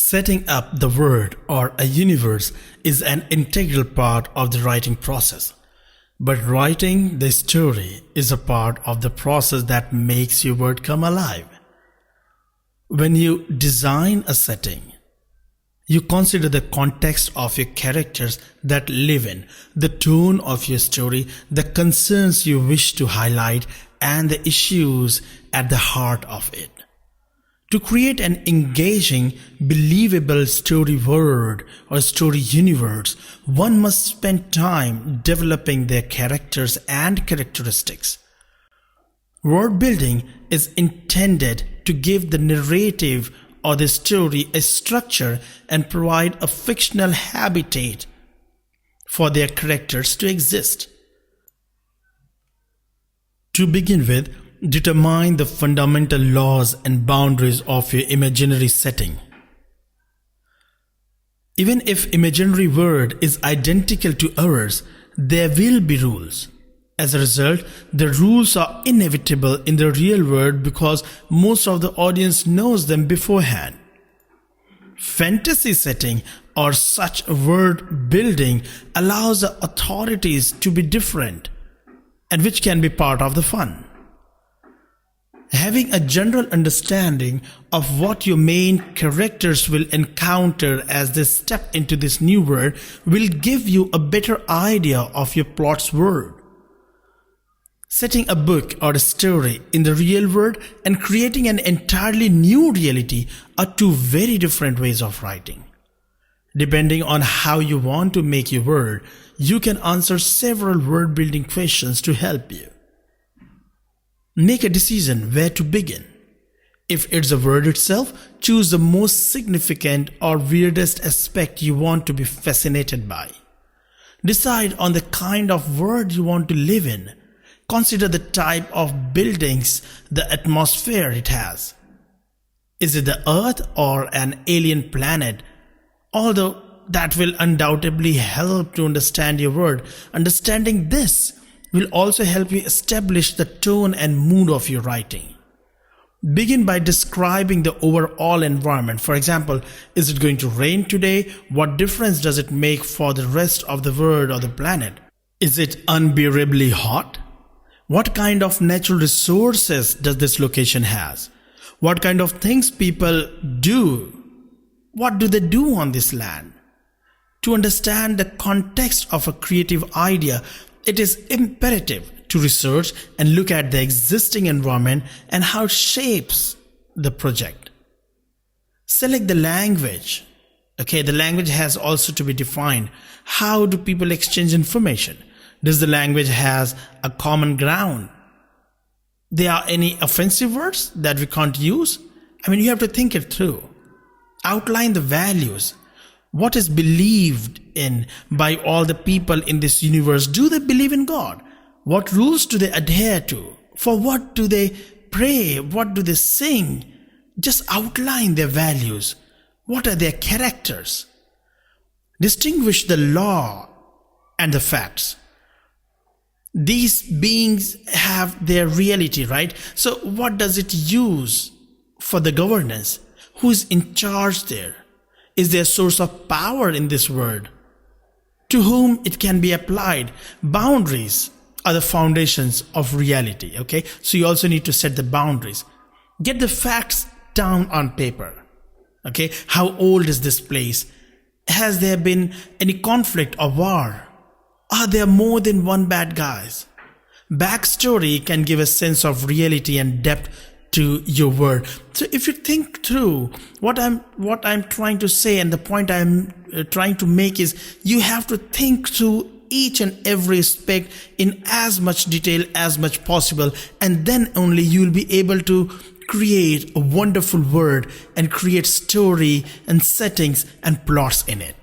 Setting up the world or a universe is an integral part of the writing process. But writing the story is a part of the process that makes your word come alive. When you design a setting, you consider the context of your characters that live in, the tone of your story, the concerns you wish to highlight, and the issues at the heart of it. To create an engaging, believable story world or story universe, one must spend time developing their characters and characteristics. World building is intended to give the narrative or the story a structure and provide a fictional habitat for their characters to exist. To begin with, determine the fundamental laws and boundaries of your imaginary setting. Even if imaginary world is identical to ours, there will be rules. As a result, the rules are inevitable in the real world because most of the audience knows them beforehand. Fantasy setting or such world building allows the authorities to be different, and which can be part of the fun. Having a general understanding of what your main characters will encounter as they step into this new world will give you a better idea of your plot's world. Setting a book or a story in the real world and creating an entirely new reality are two very different ways of writing. Depending on how you want to make your world, you can answer several world building questions to help you. Make a decision where to begin. If it's the word itself, choose the most significant or weirdest aspect you want to be fascinated by. Decide on the kind of world you want to live in. Consider the type of buildings, the atmosphere it has. Is it the Earth or an alien planet? Although that will undoubtedly help to understand your world, understanding this will also help you establish the tone and mood of your writing. Begin by describing the overall environment. For example, is it going to rain today? What difference does it make for the rest of the world or the planet? Is it unbearably hot? What kind of natural resources does this location has? What kind of things people do? What do they do on this land? To understand the context of a creative idea, it is imperative to research and look at the existing environment and how it shapes the project. Select the language. The language has also to be defined. How do people exchange information? Does the language has a common ground? There are any offensive words that we can't use? You have to think it through. Outline the values. What is believed in by all the people in this universe? Do they believe in God? What rules do they adhere to? For what do they pray? What do they sing? Just outline their values. What are their characters? Distinguish the law and the facts. These beings have their reality, right? So what does it use for the governance? Who is in charge there? Is there a source of power in this world? To whom it can be applied? Boundaries are the foundations of reality, So you also need to set the boundaries. Get the facts down on paper, How old is this place? Has there been any conflict or war? Are there more than one bad guys? Backstory can give a sense of reality and depth to your word. So if you think through what I'm trying to say, and the point I'm trying to make is you have to think through each and every aspect in as much detail as much possible, and then only you'll be able to create a wonderful word and create story and settings and plots in it.